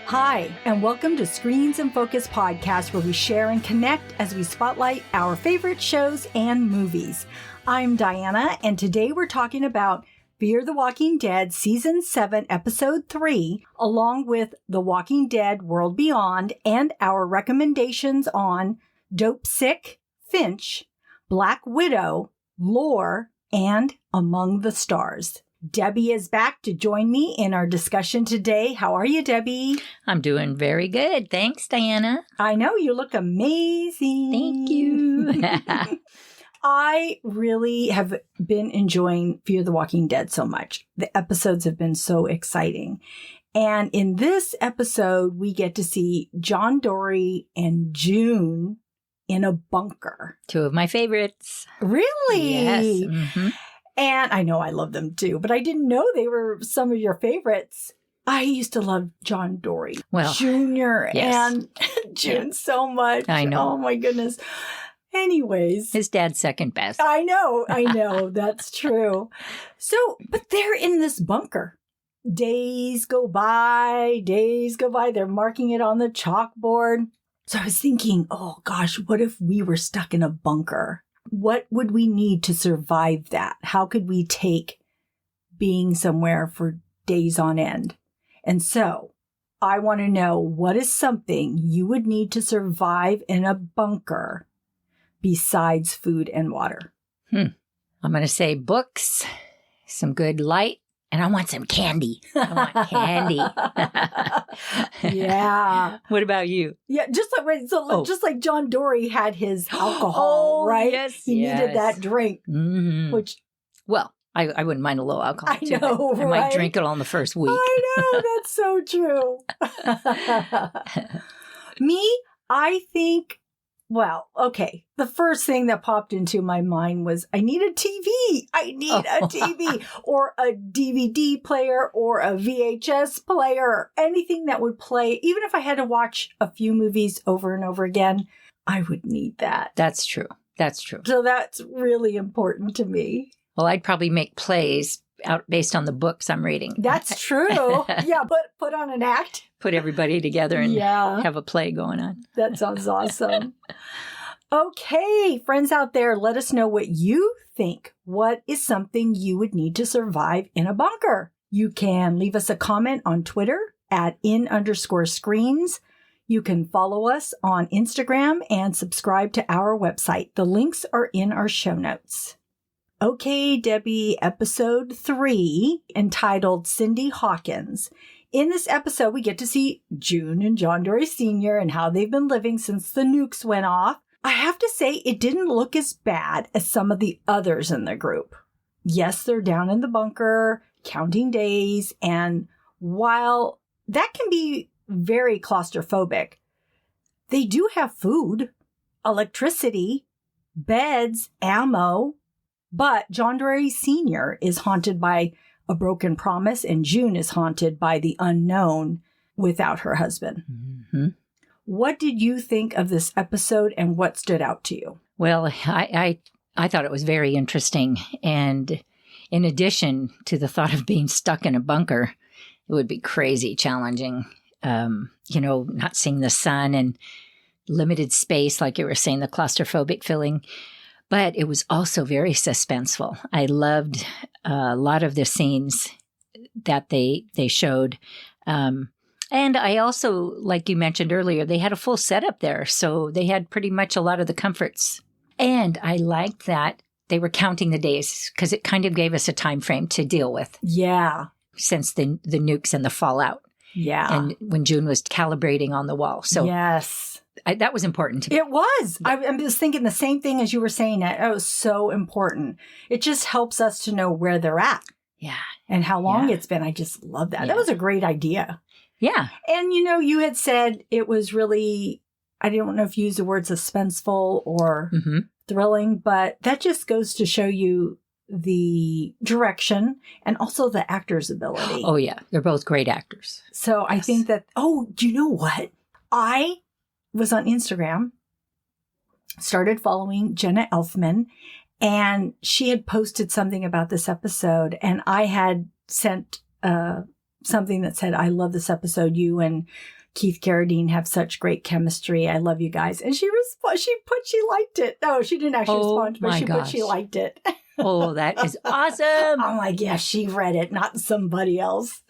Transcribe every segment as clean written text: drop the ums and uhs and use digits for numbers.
Hi, and welcome to Screens in Focus podcast, where we share and connect as we spotlight our favorite shows and movies. I'm Diana, and today we're talking about Fear the Walking Dead Season 7, Episode 3, along with The Walking Dead World Beyond, and our recommendations on Dopesick, Finch, Black Widow, Lore, and Among the Stars. Debbie is back to join me in our discussion today. How are you, Debbie? I'm doing very good. Thanks, Diana. I know you look amazing. Thank you. I really have been enjoying Fear the Walking Dead so much. The episodes have been so exciting. And in this episode, we get to see John Dorie and June in a bunker. Two of my favorites. Really? Yes. Mm-hmm. And I know I love them too, but I didn't know they were some of your favorites. I used to love John Dorie Jr. Yes. and June so much. I know. Oh my goodness. Anyways. His dad's second best. I know. That's true. So, but they're in this bunker. Days go by. They're marking it on the chalkboard. So I was thinking, oh gosh, what if we were stuck in a bunker? What would we need to survive that? How could we take being somewhere for days on end? And so I want to know, what is something you would need to survive in a bunker besides food and water? I'm going to say books, some good light, and I want some candy. I want candy. Yeah. What about you? Yeah, just like John Dorie had his alcohol, right? Yes. He needed that drink, which... Well, I wouldn't mind a little alcohol, I know, I might drink it on the first week. I know, that's so true. Me, I think... Well, okay. The first thing that popped into my mind was, I need a TV. I need a TV or a DVD player or a VHS player, anything that would play. Even if I had to watch a few movies over and over again, I would need that. That's true. So that's really important to me. Well, I'd probably make plays out based on the books I'm reading. That's true. Yeah, put on an act. Put everybody together and have a play going on. That sounds awesome. Okay, friends out there, let us know what you think. What is something you would need to survive in a bunker? You can leave us a comment on Twitter at @in_screens. You can follow us on Instagram and subscribe to our website. The links are in our show notes. Okay, Debbie, episode 3, entitled Cindy Hawkins. In this episode, we get to see June and John Dorie Sr. and how they've been living since the nukes went off. I have to say, it didn't look as bad as some of the others in the group. Yes, they're down in the bunker, counting days, and while that can be very claustrophobic, they do have food, electricity, beds, ammo. But John Dorie Sr. is haunted by a broken promise, and June is haunted by the unknown without her husband. Mm-hmm. What did you think of this episode, and what stood out to you? Well, I thought it was very interesting. And in addition to the thought of being stuck in a bunker, it would be crazy challenging, not seeing the sun and limited space, like you were saying, the claustrophobic feeling. But it was also very suspenseful. I loved a lot of the scenes that they showed. And I also, like you mentioned earlier, they had a full setup there. So they had pretty much a lot of the comforts. And I liked that they were counting the days, because it kind of gave us a time frame to deal with. Yeah. Since the nukes and the fallout. Yeah. And when June was calibrating on the wall. So yes. That was important to me. It was. I'm just thinking the same thing as you were saying. It was so important. It just helps us to know where they're at. Yeah. And how long it's been. I just love that. Yeah. That was a great idea. Yeah. And, you had said it was really, I don't know if you used the word suspenseful or thrilling, but that just goes to show you the direction and also the actor's ability. Oh, yeah. They're both great actors. So I think that, do you know what? I was on Instagram, started following Jenna Elfman, and she had posted something about this episode, and I had sent something that said, I love this episode. You and Keith Carradine have such great chemistry. I love you guys. And she liked it. No, she didn't actually respond, but she liked it. Oh, that is awesome. I'm like, yeah, she read it, not somebody else.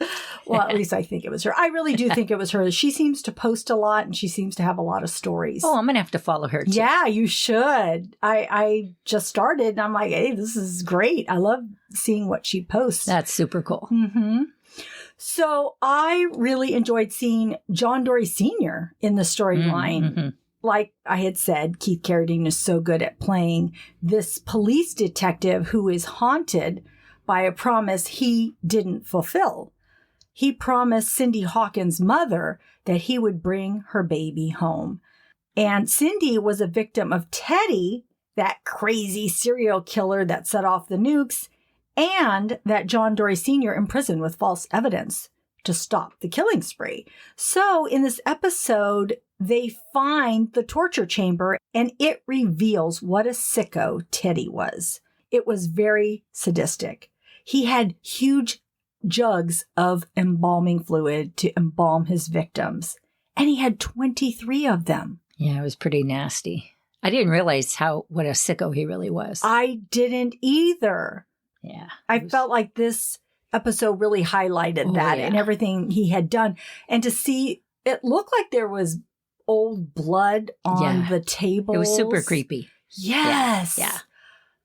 Well, at least I think it was her. I really do think it was her. She seems to post a lot and she seems to have a lot of stories. Oh, I'm going to have to follow her too. Yeah, you should. I just started and I'm like, hey, this is great. I love seeing what she posts. That's super cool. Mm-hmm. So I really enjoyed seeing John Dorie Sr. in the storyline. Mm-hmm. Like I had said, Keith Carradine is so good at playing this police detective who is haunted by a promise he didn't fulfill. He promised Cindy Hawkins' mother that he would bring her baby home. And Cindy was a victim of Teddy, that crazy serial killer that set off the nukes, and that John Dorie Sr. imprisoned with false evidence to stop the killing spree. So in this episode, they find the torture chamber and it reveals what a sicko Teddy was. It was very sadistic. He had huge jugs of embalming fluid to embalm his victims, and he had 23 of them. Yeah, it was pretty nasty. I didn't realize what a sicko he really was. I didn't either. Yeah. I felt like this episode really highlighted that and everything he had done. And to see, it looked like there was old blood on the tables. It was super creepy. Yes. Yeah.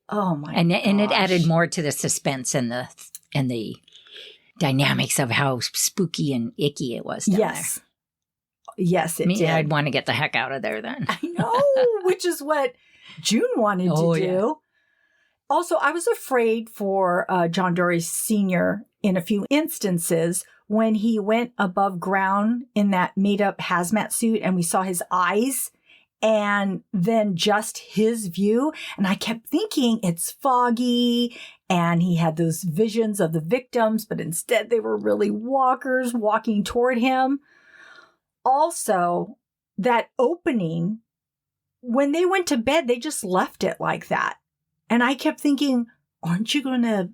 Oh my and gosh. it added more to the suspense and the dynamics of how spooky and icky it was down there. Yes, it did. I'd want to get the heck out of there then. I know, which is what June wanted to do. Yeah. Also, I was afraid for John Dorie Sr. in a few instances when he went above ground in that made-up hazmat suit and we saw his eyes and then just his view. And I kept thinking it's foggy and he had those visions of the victims, but instead they were really walkers walking toward him. Also, that opening, when they went to bed, they just left it like that. And I kept thinking, aren't you going to,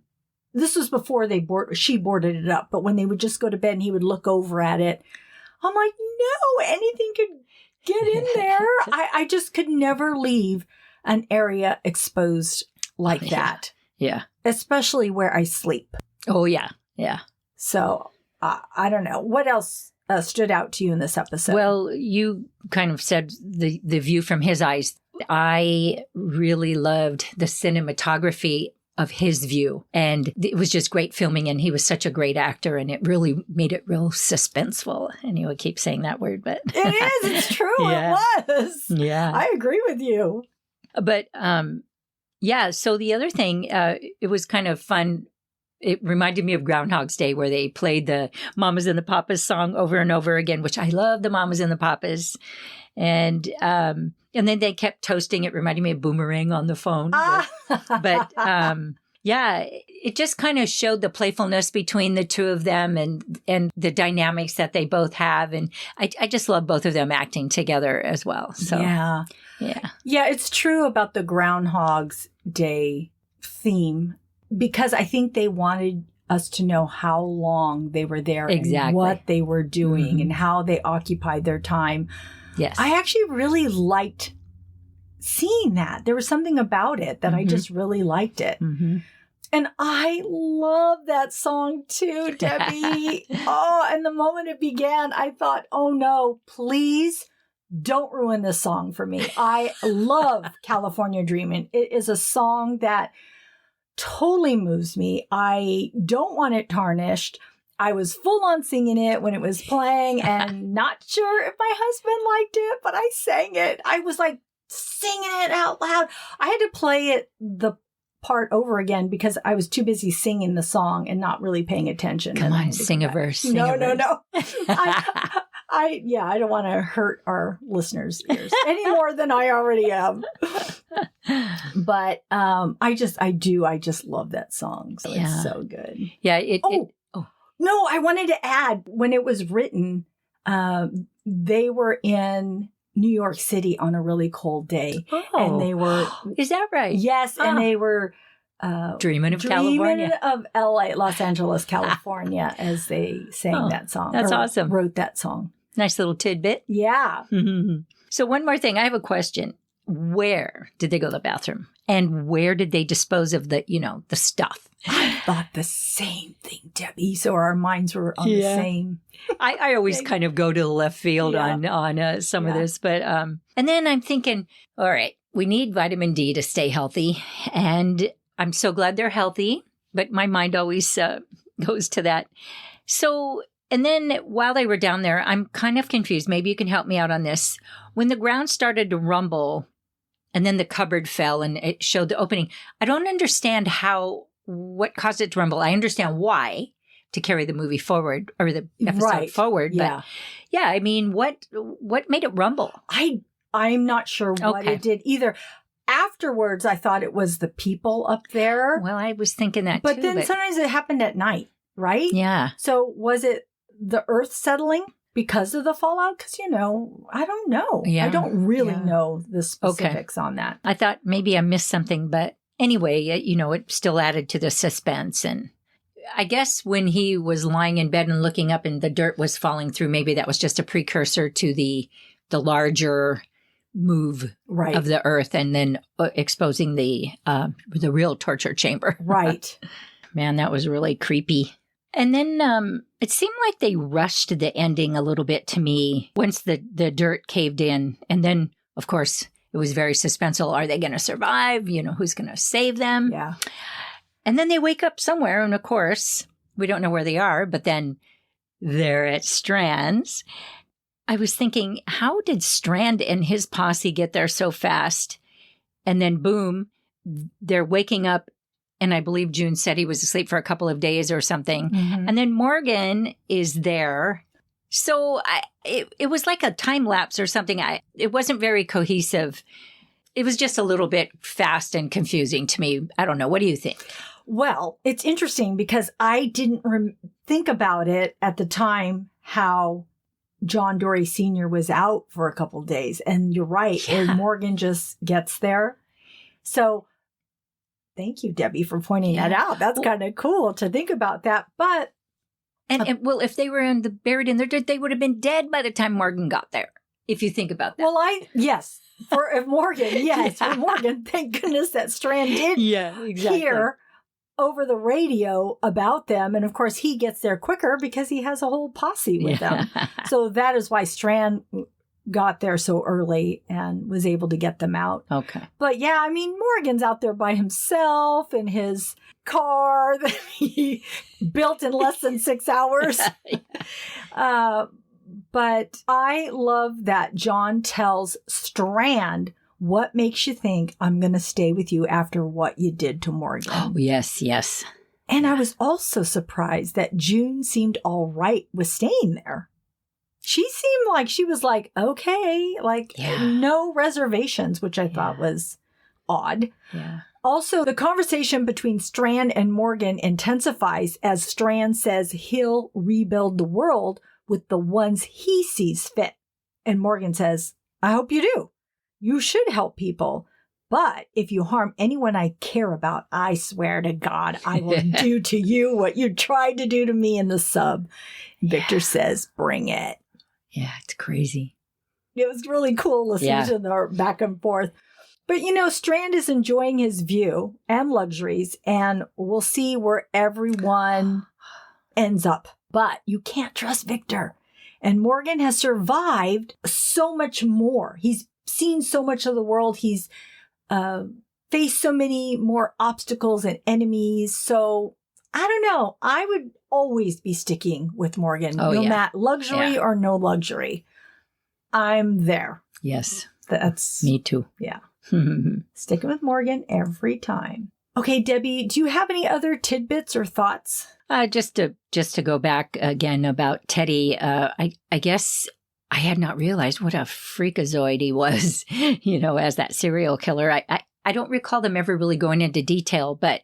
this was before she boarded it up, but when they would just go to bed and he would look over at it, I'm like, no, anything could get in there. I just could never leave an area exposed like that. Yeah. Especially where I sleep. Oh, yeah. Yeah. So I don't know. What else stood out to you in this episode? Well, you kind of said the view from his eyes. I really loved the cinematography of his view. And it was just great filming. And he was such a great actor. And it really made it real suspenseful. And you would keep saying that word, but it is. It's true. Yeah. It was. Yeah. I agree with you. But so the other thing, it was kind of fun. It reminded me of Groundhog's Day where they played the Mamas and the Papas song over and over again, which I love the Mamas and the Papas. And then they kept toasting. It reminded me of Boomerang on the phone. But it just kind of showed the playfulness between the two of them and the dynamics that they both have. And I just love both of them acting together as well. So yeah. Yeah, it's true about the Groundhog's Day theme because I think they wanted us to know how long they were there and what they were doing and how they occupied their time. Yes. I actually really liked seeing that. There was something about it that I just really liked it. Mm-hmm. And I love that song too, Debbie. And the moment it began, I thought, oh no, please don't ruin this song for me. I love California Dreamin'. It is a song that totally moves me. I don't want it tarnished. I was full on singing it when it was playing and not sure if my husband liked it, but I sang it. I was like singing it out loud. I had to play the part over again because I was too busy singing the song and not really paying attention. Come on, sing a verse. No. I don't want to hurt our listeners' ears any more than I already am. But I just love that song. So it's so good. Yeah. No, I wanted to add when it was written, they were in New York City on a really cold day. Oh, and they were. Is that right? Yes. And they were Dreaming of California. Dreaming of LA, Los Angeles, California, as they sang that song. That's awesome. Wrote that song. Nice little tidbit. Yeah. So one more thing. I have a question. Where did they go to the bathroom? And where did they dispose of the stuff? I thought the same thing, Debbie. So our minds were on the same. I always kind of go to the left field on some of this. But and then I'm thinking, all right, we need vitamin D to stay healthy. And I'm so glad they're healthy. But my mind always goes to that. So, and then while they were down there, I'm kind of confused. Maybe you can help me out on this. When the ground started to rumble and then the cupboard fell and it showed the opening, I don't understand what caused it to rumble. I understand why, to carry the movie forward or the episode forward. But I mean, what made it rumble? I'm not sure what it did either. Afterwards, I thought it was the people up there. Well, I was thinking that too. But then sometimes it happened at night, right? Yeah. So was it the earth settling because of the fallout? Because, I don't know. Yeah. I don't really know the specifics on that. I thought maybe I missed something, but anyway, it still added to the suspense. And I guess when he was lying in bed and looking up and the dirt was falling through, maybe that was just a precursor to the larger move of the earth and then exposing the real torture chamber. Right. Man, that was really creepy. And then it seemed like they rushed the ending a little bit to me once the dirt caved in. And then, of course, it was very suspenseful. Are they going to survive? Who's going to save them? Yeah. And then they wake up somewhere. And of course, we don't know where they are, but then they're at Strand's. I was thinking, how did Strand and his posse get there so fast? And then boom, they're waking up. And I believe June said he was asleep for a couple of days or something. Mm-hmm. And then Morgan is there. So it was like a time lapse or something. It wasn't very cohesive. It was just a little bit fast and confusing to me. I don't know. What do you think? Well, it's interesting because I didn't think about it at the time how John Dorie Sr. was out for a couple of days. And you're right. Yeah. And Morgan just gets there. So thank you, Debbie, for pointing that out. That's kind of cool to think about that. But And if they were buried in their dirt, they would have been dead by the time Morgan got there. If you think about that. Well, for Morgan, for Morgan, thank goodness that Strand did hear over the radio about them. And of course, he gets there quicker because he has a whole posse with them. So that is why Strand got there so early and was able to get them out. Okay. But Morgan's out there by himself in his car that he built in less than 6 hours. But I love that John tells Strand, what makes you think I'm going to stay with you after what you did to Morgan? Oh, yes, yes. And I was also surprised that June seemed all right with staying there. She seemed like she was like, okay, no reservations, which I thought was odd. Yeah. Also, the conversation between Strand and Morgan intensifies as Strand says he'll rebuild the world with the ones he sees fit. And Morgan says, I hope you do. You should help people. But if you harm anyone I care about, I swear to God, I will do to you what you tried to do to me in the sub. Victor says, bring it. Yeah, it's crazy. It was really cool listening to their back and forth. But, Strand is enjoying his view and luxuries, and we'll see where everyone ends up. But you can't trust Victor. And Morgan has survived so much more. He's seen so much of the world. He's faced so many more obstacles and enemies. So I don't know. I would always be sticking with Morgan, no matter luxury or no luxury. I'm there. Yes. That's me too. Yeah. Sticking with Morgan every time. Okay, Debbie, do you have any other tidbits or thoughts? Just to go back again about Teddy, I guess I had not realized what a freakazoid he was, as that serial killer. I don't recall them ever really going into detail, but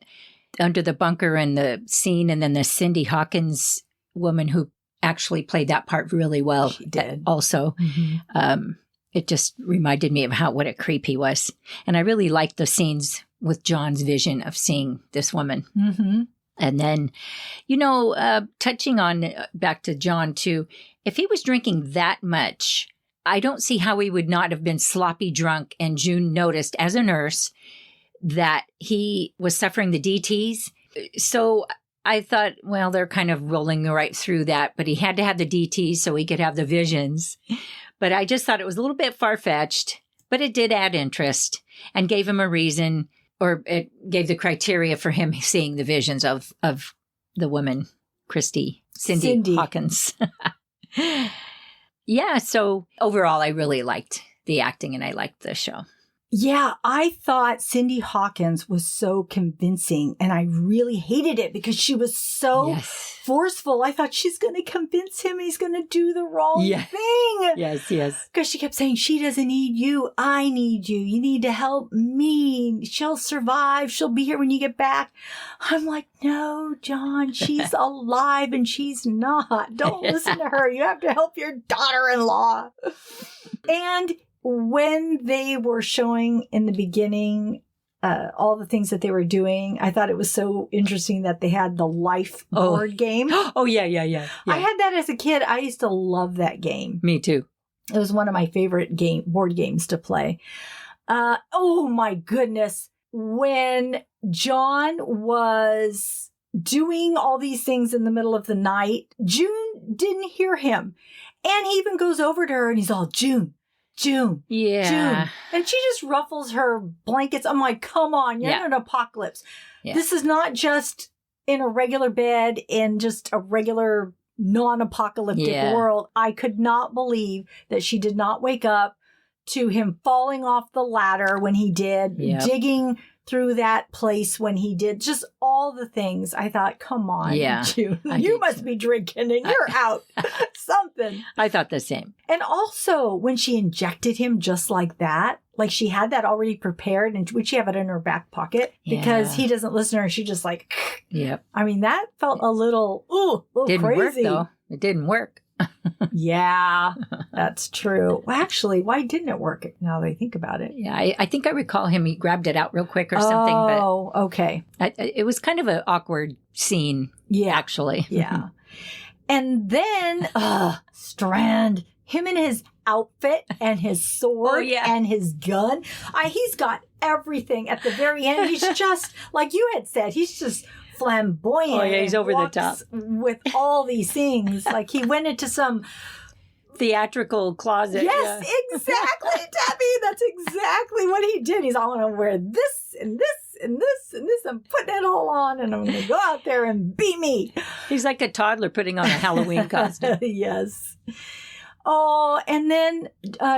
under the bunker and the scene, and then the Cindy Hawkins woman who actually played that part really well. She did. Also. Mm-hmm. It just reminded me of what a creep he was. And I really liked the scenes with John's vision of seeing this woman. Mm-hmm. And then, touching on back to John too, if he was drinking that much, I don't see how he would not have been sloppy drunk. And June noticed as a nurse that he was suffering the DTs. So I thought, well, they're kind of rolling right through that, but he had to have the DTs so he could have the visions. But I just thought it was a little bit far-fetched, but it did add interest and gave him a reason, or it gave the criteria for him seeing the visions of the woman, Cindy Hawkins. Yeah, so overall, I really liked the acting and I liked the show. Yeah, I thought Cindy Hawkins was so convincing, and I really hated it because she was so forceful. I thought she's going to convince him he's going to do the wrong thing. Yes. Because she kept saying, she doesn't need you. I need you. You need to help me. She'll survive. She'll be here when you get back. I'm like, no, John, she's alive and she's not. Don't listen to her. You have to help your daughter-in-law. And when they were showing in the beginning all the things that they were doing, I thought it was so interesting that they had the life board game. Oh, yeah. I had that as a kid. I used to love that game. Me too. It was one of my favorite board games to play. Oh, my goodness. When John was doing all these things in the middle of the night, June didn't hear him. And he even goes over to her and he's all, June. June. And she just ruffles her blankets. I'm like, come on, you're in an apocalypse. Yeah. This is not just in a regular bed in just a regular non-apocalyptic world. I could not believe that she did not wake up to him falling off the ladder when he did, digging through that place when he did, just all the things. I thought, come on, June, you must be drinking and you're out. Something. I thought the same. And also when she injected him just like that, like she had that already prepared, and would she have it in her back pocket because he doesn't listen to her. She just like, I mean, that felt a little didn't crazy. Work, though. It didn't work. Yeah, that's true. Well, actually, why didn't it work now that I think about it? Yeah, I think I recall him. He grabbed it out real quick or something. Oh, okay. It was kind of an awkward scene, actually. Yeah. And then Strand, him in his outfit and his sword and his gun. He's got everything at the very end. He's just, like you had said, he's just flamboyant. Oh, yeah, he's over the top. With all these things. Like he went into some theatrical closet. Yes, exactly, Debbie. That's exactly what he did. He's all, I want to wear this and this and this and this. I'm putting it all on and I'm going to go out there and be me. He's like a toddler putting on a Halloween costume. Yes. Oh, and then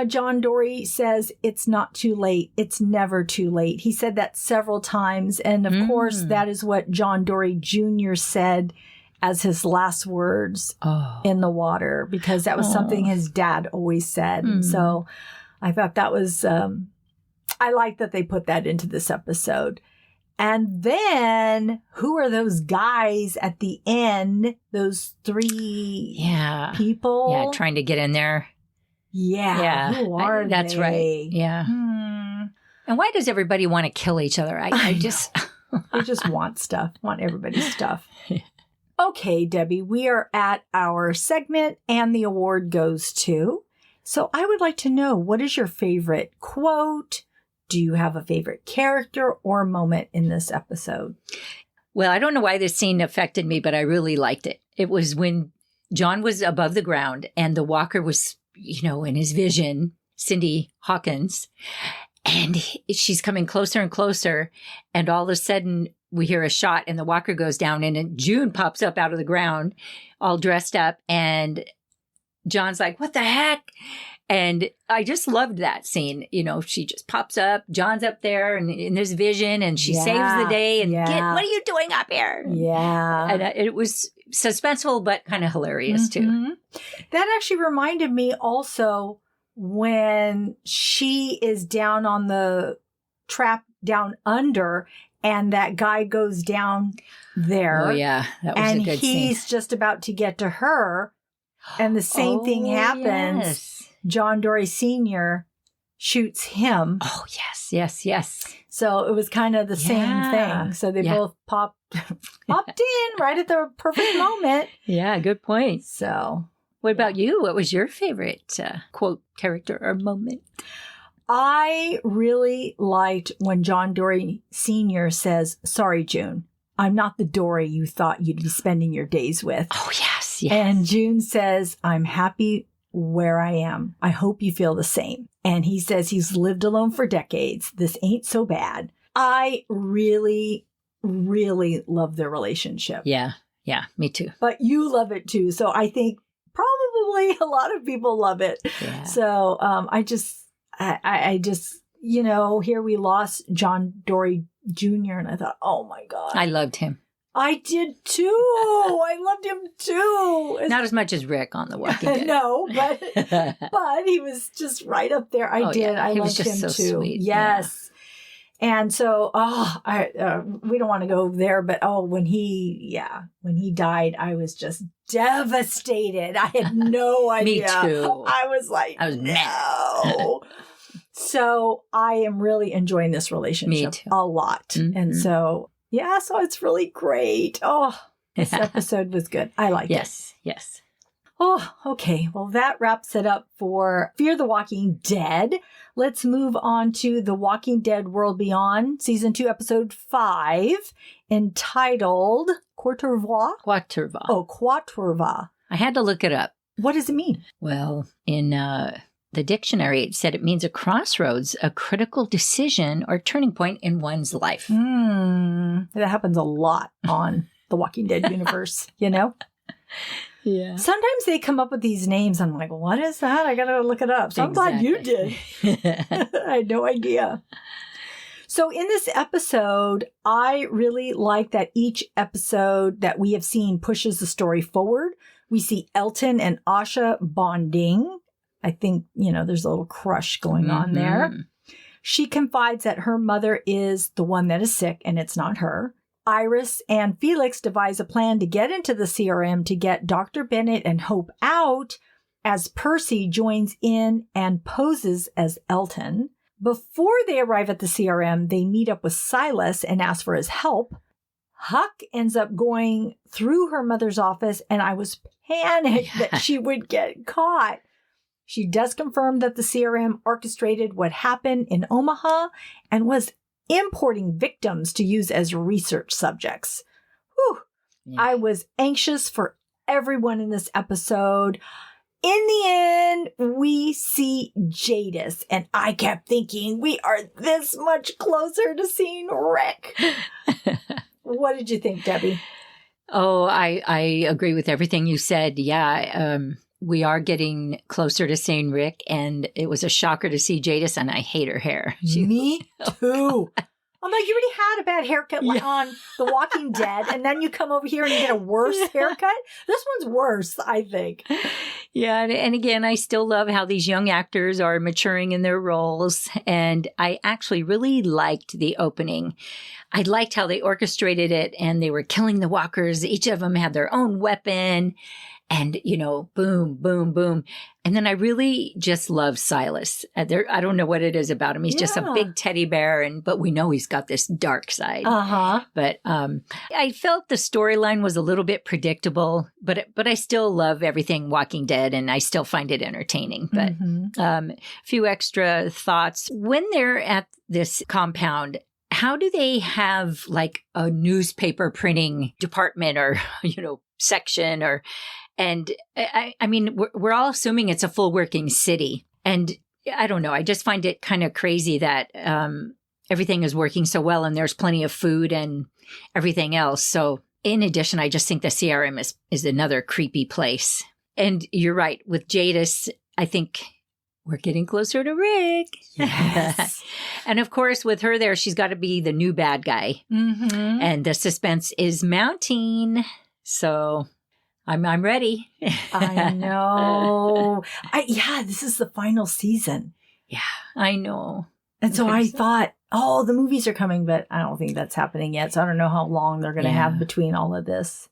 John Dorie says, it's not too late. It's never too late. He said that several times. And of course, that is what John Dorie Jr. said as his last words in the water, because that was something his dad always said. And so I thought that was, I like that they put that into this episode. And then who are those guys at the end? Those three people? Yeah, trying to get in there. Yeah. Who are they? That's right. Yeah. And why does everybody want to kill each other? I just... They just want stuff, want everybody's stuff. Okay, Debbie, we are at our segment and the award goes to. So I would like to know, what is your favorite quote? Do you have a favorite character or moment in this episode? Well, I don't know why this scene affected me, but I really liked it. It was when John was above the ground and the walker was, in his vision, Cindy Hawkins, and she's coming closer and closer. And all of a sudden we hear a shot and the walker goes down and June pops up out of the ground all dressed up. And John's like, what the heck? And I just loved that scene. She just pops up. John's up there and in this vision and she saves the day. And what are you doing up here? Yeah. And it was suspenseful, but kind of hilarious too. That actually reminded me also when she is down on the trap down under and that guy goes down there. Oh, yeah. That was a good scene. And he's just about to get to her. And the same thing happens. Yes. John Dorie Sr. shoots him. Oh, yes, yes, yes. So it was kind of the same thing. So they both popped in right at the perfect moment. Yeah, good point. So what about you? What was your favorite quote, character, or moment? I really liked when John Dorie Sr. says, "Sorry, June. I'm not the Dorie you thought you'd be spending your days with." Oh, yes, yes. And June says, "I'm happy where I am. I hope you feel the same." And he says he's lived alone for decades. This ain't so bad. I really, really love their relationship. Yeah, me too. But you love it too. So I think probably a lot of people love it. Yeah. So I just, here we lost John Dorie Jr. And I thought, oh my God. I loved him. I did too. I loved him too. Not as much as Rick on The Walking Dead. No, but he was just right up there. I did. Yeah. I he loved was just him so too. Sweet. Yes. Yeah. And so, we don't want to go there, but when he died, I was just devastated. I had no idea. Me too. I was like, I was no. So I am really enjoying this relationship a lot. Mm-hmm. And so, so it's really great. Oh, this episode was good. I liked it. Yes. Oh, okay. Well, that wraps it up for Fear the Walking Dead. Let's move on to The Walking Dead World Beyond, Season 2, Episode 5, entitled Quatre Voix. Quatre Voix. Oh, Quatre Voix. I had to look it up. What does it mean? Well, in the dictionary, it said it means a crossroads, a critical decision or turning point in one's life. That happens a lot on The Walking Dead universe, Yeah. Sometimes they come up with these names. I'm like, what is that? I got to look it up. So I'm glad you did. I had no idea. So in this episode, I really like that each episode that we have seen pushes the story forward. We see Elton and Asha bonding. I think, there's a little crush going on there. She confides that her mother is the one that is sick and it's not her. Iris and Felix devise a plan to get into the CRM to get Dr. Bennett and Hope out as Percy joins in and poses as Elton. Before they arrive at the CRM, they meet up with Silas and ask for his help. Huck ends up going through her mother's office, and I was panicked that she would get caught. She does confirm that the CRM orchestrated what happened in Omaha and was importing victims to use as research subjects. Whew. Yeah. I was anxious for everyone in this episode. In the end, we see Jadis, and I kept thinking we are this much closer to seeing Rick. What did you think, Debbie? Oh, I agree with everything you said. Yeah, we are getting closer to seeing Rick, and it was a shocker to see Jadis, and I hate her hair. Me too. I'm like, you already had a bad haircut on The Walking Dead, and then you come over here and you get a worse haircut? This one's worse, I think. Yeah, and again, I still love how these young actors are maturing in their roles, and I actually really liked the opening. I liked how they orchestrated it, and they were killing the walkers. Each of them had their own weapon. And, boom, boom, boom. And then I really just love Silas. I don't know what it is about him. He's just a big teddy bear, but we know he's got this dark side. Uh-huh. But I felt the storyline was a little bit predictable, but I still love everything Walking Dead, and I still find it entertaining. But a few extra thoughts. When they're at this compound, how do they have like a newspaper printing department or, section or... And I mean, we're all assuming it's a full working city. And I don't know. I just find it kind of crazy that everything is working so well and there's plenty of food and everything else. So in addition, I just think the CRM is another creepy place. And you're right. With Jadis, I think we're getting closer to Rick. Yes. And of course, with her there, she's got to be the new bad guy. Mm-hmm. And the suspense is mounting. So... I'm ready. I know. This is the final season. Yeah, I know. And so I thought, the movies are coming, but I don't think that's happening yet. So I don't know how long they're going to have between all of this.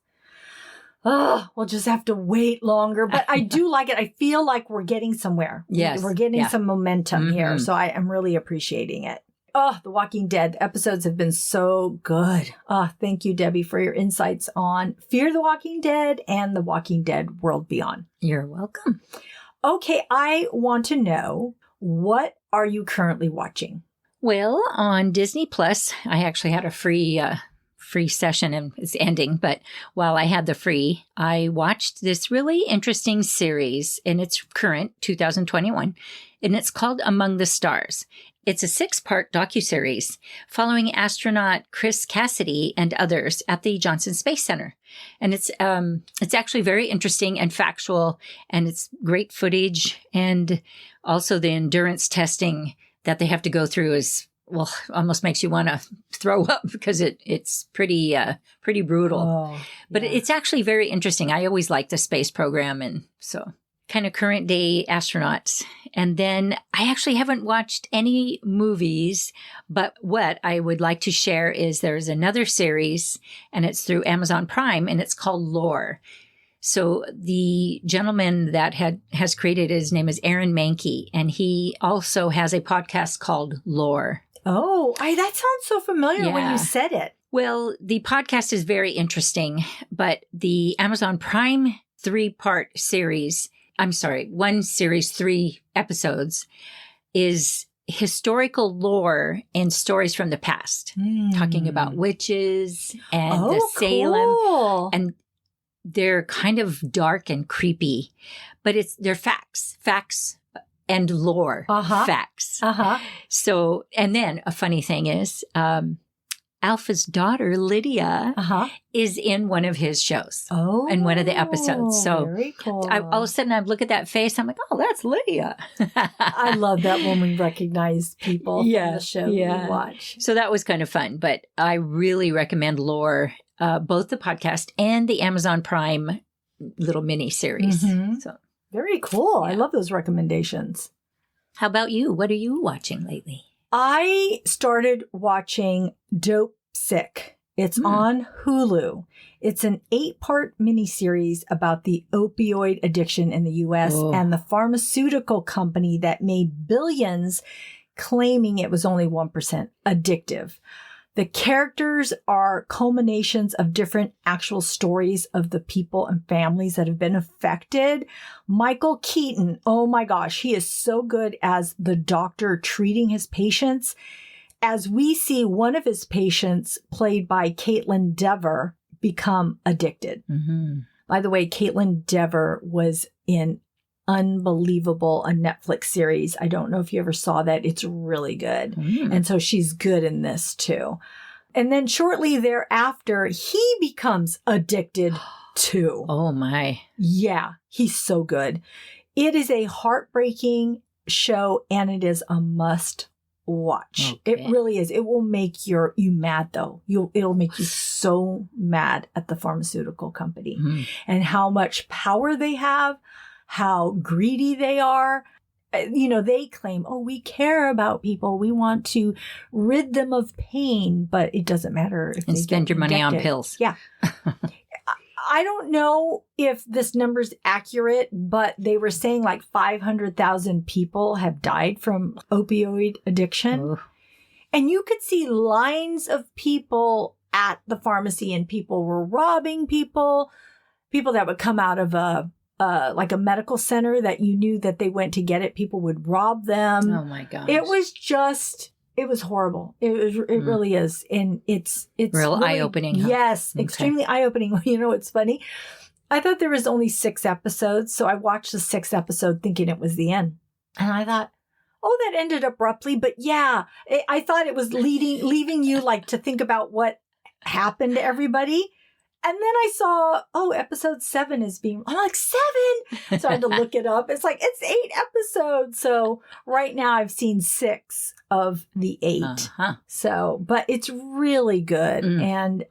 we'll just have to wait longer. But I do like it. I feel like we're getting somewhere. Yes. We're getting Yeah. some momentum here. So I am really appreciating it. Oh, The Walking Dead episodes have been so good. Thank you, Debbie, for your insights on Fear the Walking Dead and The Walking Dead World Beyond. You're welcome. Okay, I want to know, what are you currently watching? Well, on Disney Plus, I actually had a free session and it's ending. But while I had the free, I watched this really interesting series, and it's current 2021, and it's called Among the Stars. It's a 6-part docuseries following astronaut Chris Cassidy and others at the Johnson Space Center. And it's actually very interesting and factual, and it's great footage. And also the endurance testing that they have to go through is, well, almost makes you want to throw up because it's pretty brutal. But it's actually very interesting. I always like the space program, and so kind of current day astronauts. And then I actually haven't watched any movies, but what I would like to share is there's another series, and it's through Amazon Prime, and it's called Lore. So the gentleman that has created it, his name is Aaron Mahnke, and he also has a podcast called Lore. Oh, that sounds so familiar when you said it. Well, the podcast is very interesting, but the Amazon Prime 3-part series, one series, 3 episodes, is historical lore and stories from the past, talking about witches and the Salem. Cool. And they're kind of dark and creepy, but they're facts and lore facts. So, and then a funny thing is, Alpha's daughter, Lydia, is in one of his shows. In one of the episodes. So very cool. all of a sudden I look at that face, I'm like, oh, that's Lydia. I love that when we recognize people from the show we watch. So that was kind of fun, but I really recommend Lore, both the podcast and the Amazon Prime little mini series. So very cool. I love those recommendations. How about you? What are you watching lately? I started watching Dopesick. It's on Hulu. It's an 8-part miniseries about the opioid addiction in the U.S. and the pharmaceutical company that made billions claiming it was only 1% addictive. The characters are culminations of different actual stories of the people and families that have been affected. Michael Keaton, oh my gosh, he is so good as the doctor treating his patients. As we see one of his patients, played by Caitlin Dever, become addicted. By the way, Caitlin Dever was in Unbelievable, a Netflix series. I don't know if you ever saw that. It's really good. And so she's good in this too. And then shortly thereafter, he becomes addicted too. Oh my. Yeah, he's so good. It is a heartbreaking show, and it is a must watch. Okay. It really is. It will make you mad though. It'll make you so mad at the pharmaceutical company and how much power they have, how greedy they are. You know, they claim, oh, we care about people. We want to rid them of pain, but it doesn't matter if they spend your money addicted. on pills. Yeah. I don't know if this number's accurate, but they were saying like 500,000 people have died from opioid addiction. And you could see lines of people at the pharmacy, and people were robbing people that would come out of like a medical center that you knew that they went to get it. People would rob them. Oh my gosh. It was horrible. It really is. And it's real really, eye-opening. Huh? Yes. Extremely eye-opening. You know, it's funny. I thought there was only 6 episodes. So I watched the 6th episode thinking it was the end. And I thought, oh, that ended abruptly. But yeah, I thought it was leaving you like to think about what happened to everybody. And then I saw, episode 7 is being, I'm like, 7? So I had to look it up. It's like, it's 8 episodes. So right now I've seen 6 of the 8. So, but it's really good. And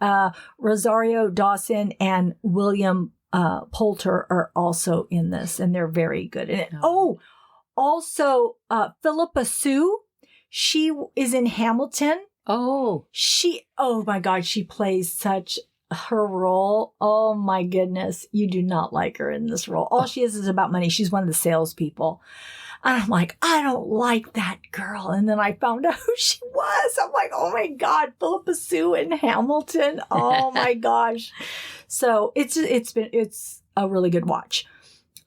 Rosario Dawson and William Poulter are also in this, and they're very good in it. Also, Philippa Sue, she is in Hamilton. Oh my God, she plays such her role, oh my goodness, you do not like her in this role. All she is about money. She's one of the salespeople. And I'm like, I don't like that girl. And then I found out who she was. I'm like, oh my God, Philippa Sue in Hamilton. Oh my gosh. So it's a really good watch.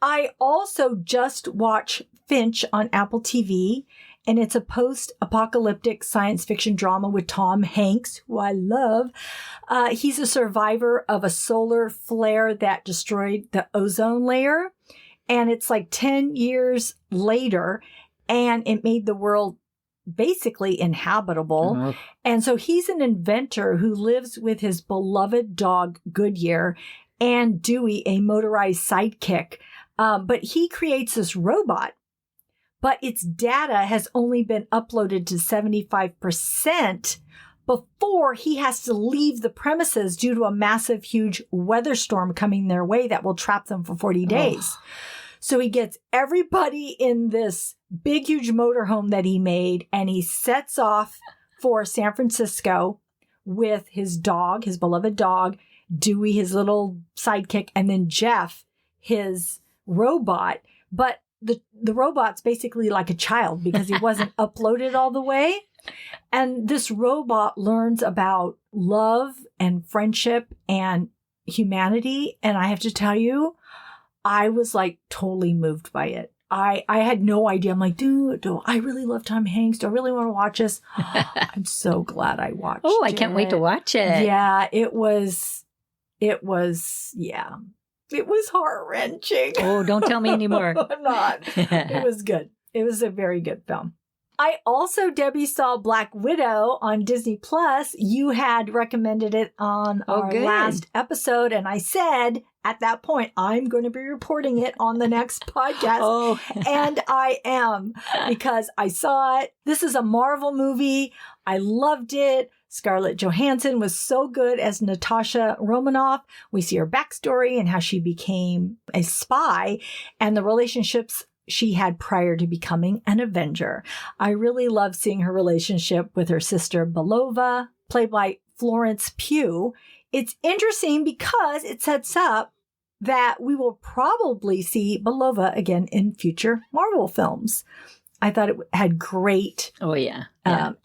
I also just watched Finch on Apple TV, and it's a post-apocalyptic science fiction drama with Tom Hanks, who I love. He's a survivor of a solar flare that destroyed the ozone layer. And it's like 10 years later, and it made the world basically inhabitable. Mm-hmm. And so he's an inventor who lives with his beloved dog, Goodyear, and Dewey, a motorized sidekick. But he creates this robot, but its data has only been uploaded to 75% before he has to leave the premises due to a massive, huge weather storm coming their way that will trap them for 40 days. Oh. So he gets everybody in this big, huge motorhome that he made, and he sets off for San Francisco with his dog, his beloved dog, Dewey, his little sidekick, and then Jeff, his robot. But the robot's basically like a child because he wasn't uploaded all the way. And this robot learns about love and friendship and humanity. And I have to tell you, I was like totally moved by it. I had no idea. I'm like, dude, I really love Tom Hanks. Do I really want to watch this? I'm so glad I watched it. Oh, I can't wait to watch it. Yeah, it was heart-wrenching. Oh, don't tell me anymore. I'm not. It was good. It was a very good film. I also, Debbie, saw Black Widow on Disney Plus. You had recommended it on our last episode, and I said at that point, I'm going to be reporting it on the next podcast. Oh. And I am, because I saw it. This is a Marvel movie. I loved it. Scarlett Johansson was so good as Natasha Romanoff. We see her backstory and how she became a spy and the relationships she had prior to becoming an Avenger. I really love seeing her relationship with her sister Belova, played by Florence Pugh. It's interesting because it sets up that we will probably see Belova again in future Marvel films. I thought it had great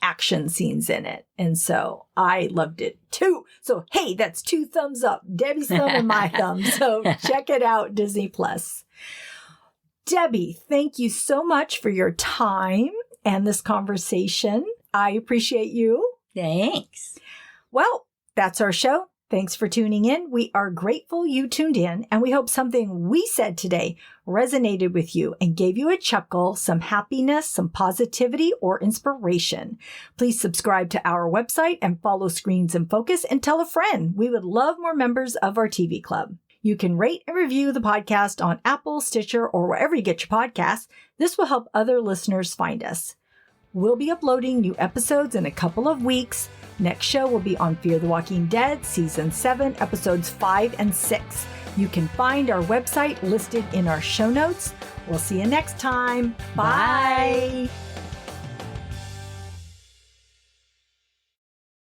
action scenes in it. And so I loved it too. So, hey, that's 2 thumbs up. Debbie's thumb and my thumb. So check it out, Disney Plus. Debbie, thank you so much for your time and this conversation. I appreciate you. Thanks. Well, that's our show. Thanks for tuning in. We are grateful you tuned in, and we hope something we said today resonated with you and gave you a chuckle, some happiness, some positivity, or inspiration. Please subscribe to our website and follow Screens in Focus and tell a friend. We would love more members of our TV club. You can rate and review the podcast on Apple, Stitcher, or wherever you get your podcasts. This will help other listeners find us. We'll be uploading new episodes in a couple of weeks. Next show will be on Fear the Walking Dead, Season 7, Episodes 5 and 6. You can find our website listed in our show notes. We'll see you next time. Bye. Bye.